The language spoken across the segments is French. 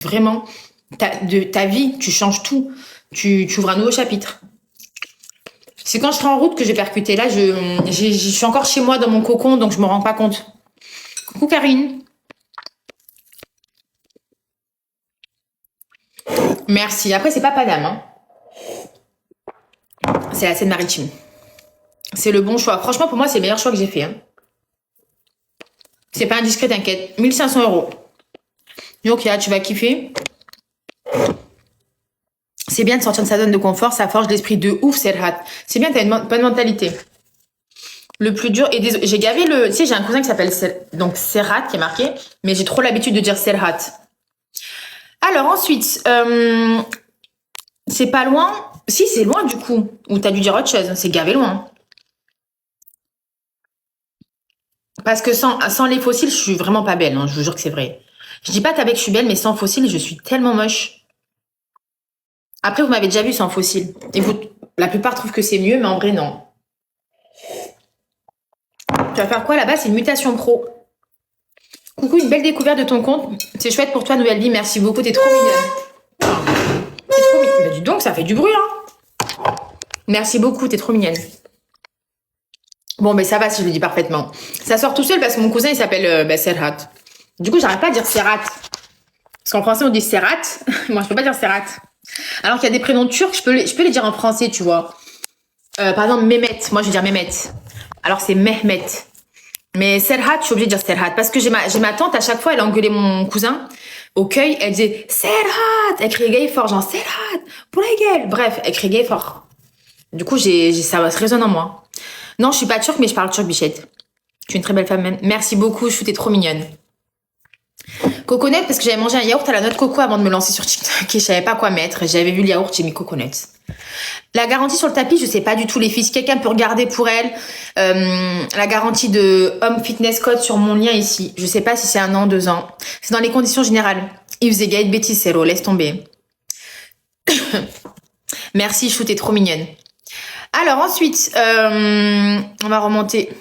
vraiment de ta vie, tu changes tout. Tu ouvres un nouveau chapitre. C'est quand je serai en route que j'ai percuté. Là, je suis encore chez moi dans mon cocon, donc je me rends pas compte. Coucou Karine. Merci. Après, c'est pas Paname, hein. C'est la Seine-Maritime. C'est le bon choix. Franchement, pour moi, c'est le meilleur choix que j'ai fait. Hein. C'est pas indiscret, t'inquiète. 1500 euros. Donc, tu vas kiffer. C'est bien de sortir de sa zone de confort, ça forge l'esprit de ouf, Serhat. C'est bien, t'as une bonne mentalité. Le plus dur, et j'ai gavé le... Tu sais, j'ai un cousin qui s'appelle donc Serhat, qui est marqué, mais j'ai trop l'habitude de dire Serhat. Alors ensuite, c'est pas loin. Si, c'est loin du coup. Ou t'as dû dire autre chose, c'est gavé loin. Parce que sans les fossiles, je suis vraiment pas belle, hein, je vous jure que c'est vrai. Je dis pas qu'avec je suis belle, mais sans fossiles, je suis tellement moche. Après, vous m'avez déjà vu sans fossiles. Et vous, la plupart trouvent que c'est mieux, mais en vrai, non. Tu vas faire quoi là-bas? C'est une mutation pro. Coucou, une belle découverte de ton compte. C'est chouette pour toi, nouvelle vie. Merci beaucoup, t'es trop mignonne. T'es trop mignonne. Bah, dis donc, ça fait du bruit, hein. Merci beaucoup, t'es trop mignonne. Bon, mais ça va si je le dis parfaitement. Ça sort tout seul parce que mon cousin, il s'appelle Serhat. Du coup, j'arrête pas de dire Serhat. Parce qu'en français, on dit Serhat. Moi, je peux pas dire Serhat. Alors qu'il y a des prénoms turcs, je peux les dire en français, tu vois. Par exemple, Mehmet. Moi, je vais dire Mehmet. Alors, c'est Mehmet. Mais Serhat, je suis obligée de dire Serhat. Parce que j'ai ma tante, à chaque fois, elle a engueulé mon cousin au cueil. Elle disait Serhat. Elle criait gay fort, genre Serhat, pour la gueule. Bref, elle criait gay fort. Du coup, ça résonne en moi. Non, je suis pas turque, mais je parle turc, bichette. Tu es une très belle femme même. Merci beaucoup, Chou, t'es trop mignonne. Coconut, parce que j'avais mangé un yaourt à la noix de coco avant de me lancer sur TikTok et je savais pas quoi mettre. J'avais vu le yaourt, j'ai mis coconut. La garantie sur le tapis, je sais pas du tout les filles. Si quelqu'un peut regarder pour elle, la garantie de Home Fitness Code sur mon lien ici. Je sais pas si c'est 1 an, 2 ans. C'est dans les conditions générales. Yves Zegay, Betty Cero, laisse tomber. Merci Chou, t'es trop mignonne. Alors ensuite, on va remonter.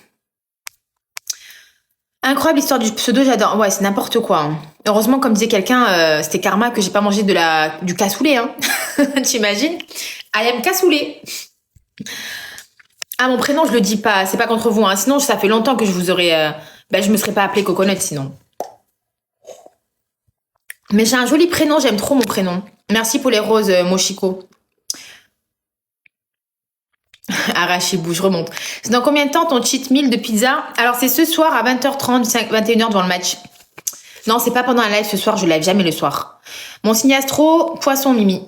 Incroyable histoire du pseudo, j'adore. Ouais, c'est n'importe quoi. Hein. Heureusement, comme disait quelqu'un, c'était karma que j'ai pas mangé du cassoulet. Hein. T'imagines? I am cassoulet. Ah, mon prénom, je le dis pas. C'est pas contre vous. Hein. Sinon, ça fait longtemps que je vous aurais... je me serais pas appelée Coconut sinon. Mais j'ai un joli prénom. J'aime trop mon prénom. Merci pour les roses, Mochiko. Arrachez-vous, je remonte. C'est dans combien de temps ton cheat meal de pizza? Alors, c'est ce soir à 20h30, 21h devant le match. Non, c'est pas pendant un live ce soir, je live jamais le soir. Mon signe astro, poisson Mimi.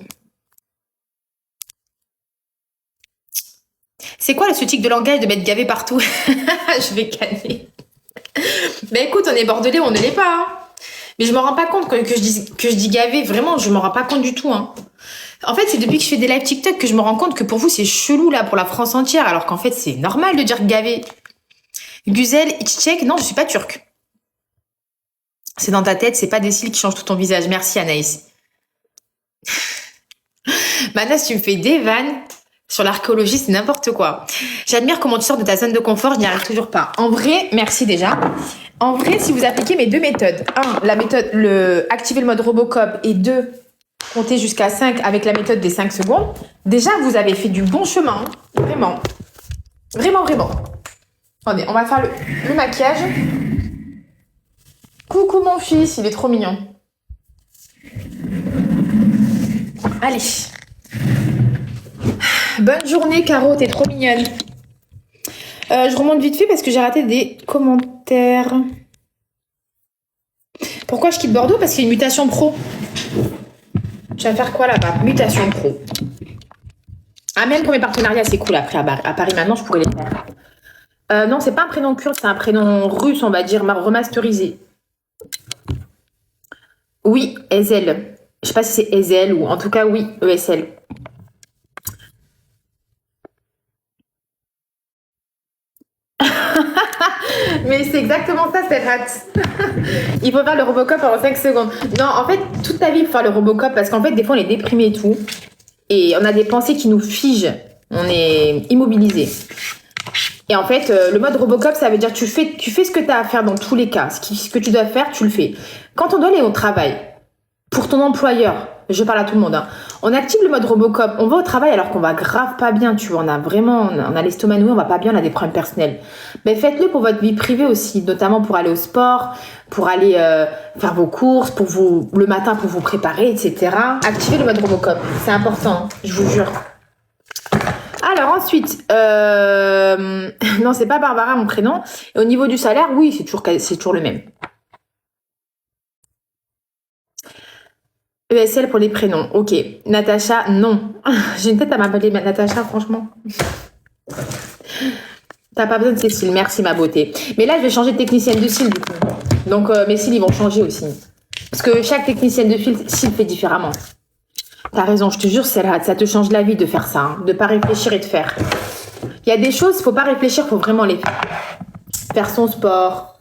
C'est quoi ce tic de langage de m'être gavé partout? Je vais canner. Ben écoute, on est bordelais, on ne l'est pas. Hein. Mais je me rends pas compte que je dis gavé, vraiment, je me rends pas compte du tout. Hein. En fait, c'est depuis que je fais des lives TikTok que je me rends compte que pour vous, c'est chelou, là, pour la France entière, alors qu'en fait, c'est normal de dire gavé. Guzel, Tchèque, non, je suis pas turque. C'est dans ta tête, c'est pas des cils qui changent tout ton visage. Merci, Anaïs. Manas, tu me fais des vannes sur l'archéologie, c'est n'importe quoi. J'admire comment tu sors de ta zone de confort, je n'y arrive toujours pas. En vrai, merci déjà. En vrai, si vous appliquez mes 2 méthodes, 1, la méthode, activer le mode Robocop, et 2, compter jusqu'à 5 avec la méthode des 5 secondes, déjà, vous avez fait du bon chemin. Vraiment. Vraiment, vraiment. Attendez, on va faire le maquillage. Coucou mon fils, il est trop mignon. Allez. Bonne journée, Caro, t'es trop mignonne. Je remonte vite fait parce que j'ai raté des commentaires. Pourquoi je quitte Bordeaux? Parce qu'il y a une mutation pro. Je vais faire quoi là-bas? Mutation pro. Ah, même pour mes partenariats, c'est cool. Après, à Paris, maintenant, je pourrais les faire. Non, c'est pas un prénom kurde, c'est un prénom russe, on va dire, remasterisé. Oui, Ezel. Je sais pas si c'est Ezel ou en tout cas, oui, ESL. Mais c'est exactement ça, cette rate. Il faut faire le Robocop en 5 secondes. Non, en fait, toute ta vie, il faut faire le Robocop parce qu'en fait, des fois, on est déprimé et tout. Et on a des pensées qui nous figent. On est immobilisé. Et en fait, le mode Robocop, ça veut dire tu fais ce que tu as à faire dans tous les cas. Ce que tu dois faire, tu le fais. Quand on doit aller au travail, pour ton employeur, je parle à tout le monde, hein. On active le mode Robocop, on va au travail alors qu'on va grave pas bien, tu vois, on a l'estomac noué, on va pas bien, on a des problèmes personnels. Mais faites-le pour votre vie privée aussi, notamment pour aller au sport, pour aller faire vos courses, pour vous le matin pour vous préparer, etc. Activez le mode Robocop, c'est important, je vous jure. Alors ensuite, non, c'est pas Barbara mon prénom. Et au niveau du salaire, oui, c'est toujours le même. ESL pour les prénoms, ok. Natacha, non. J'ai une tête à m'appeler Natacha, franchement. T'as pas besoin de Cécile, merci ma beauté. Mais là, je vais changer de technicienne de cils du coup. Donc mes cils, ils vont changer aussi. Parce que chaque technicienne de cils fait différemment. T'as raison, je te jure, ça te change la vie de faire ça, hein, de pas réfléchir et de faire. Il y a des choses, faut pas réfléchir, faut vraiment les faire. Faire son sport.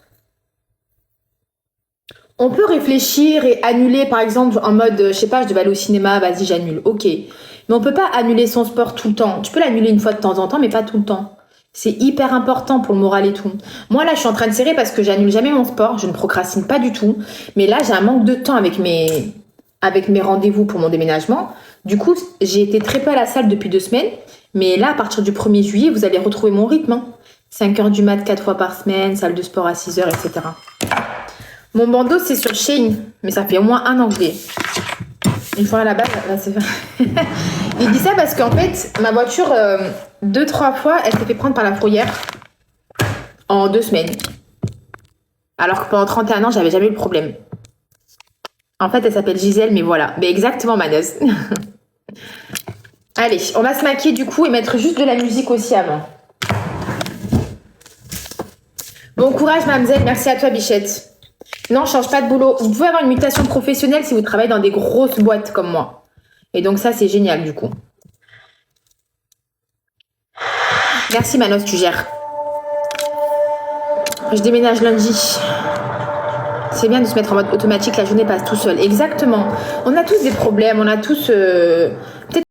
On peut réfléchir et annuler, par exemple, en mode, je sais pas, je devais aller au cinéma, vas-y, j'annule. Ok. Mais on peut pas annuler son sport tout le temps. Tu peux l'annuler une fois de temps en temps, mais pas tout le temps. C'est hyper important pour le moral et tout. Moi, là, je suis en train de serrer parce que j'annule jamais mon sport. Je ne procrastine pas du tout. Mais là, j'ai un manque de temps avec mes rendez-vous pour mon déménagement. Du coup, j'ai été très peu à la salle depuis 2 semaines. Mais là, à partir du 1er juillet, vous allez retrouver mon rythme, hein. 5h du mat, 4 fois par semaine, salle de sport à 6h, etc. Mon bandeau, c'est sur Shein. Mais ça fait au moins 1 an que je l'ai. Une fois à la base, là, c'est... Il dit ça parce qu'en fait, ma voiture, 2-3 fois, elle s'est fait prendre par la fourrière en 2 semaines. Alors que pendant 31 ans, j'avais jamais eu le problème. En fait, elle s'appelle Gisèle, mais voilà. Mais exactement, Maneuse. Allez, on va se maquiller du coup et mettre juste de la musique aussi avant. Bon courage, mademoiselle. Merci à toi, Bichette. Non, change pas de boulot. Vous pouvez avoir une mutation professionnelle si vous travaillez dans des grosses boîtes comme moi. Et donc ça, c'est génial du coup. Merci, Manos, tu gères. Je déménage lundi. C'est bien de se mettre en mode automatique, la journée passe tout seul. Exactement. On a tous des problèmes, on a tous... peut-être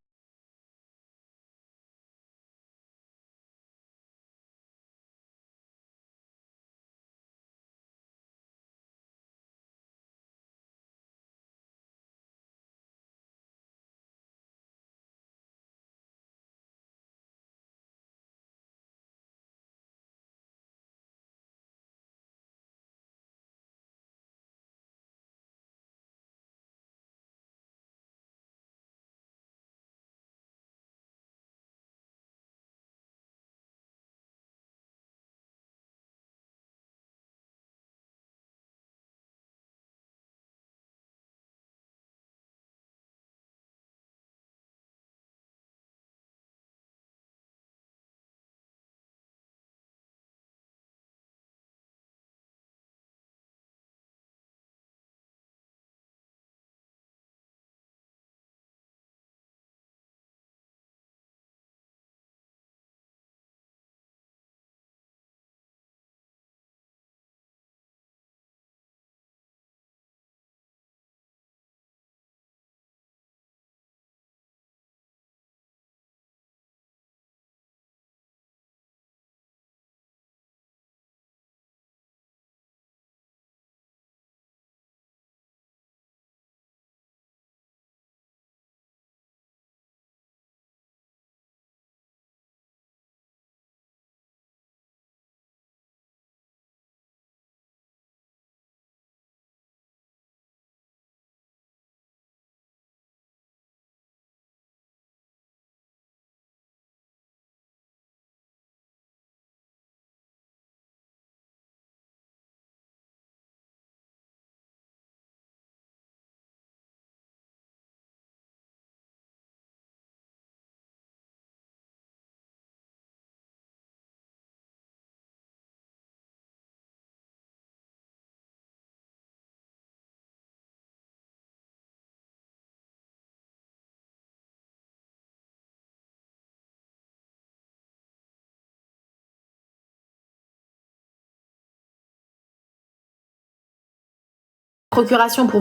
procuration pour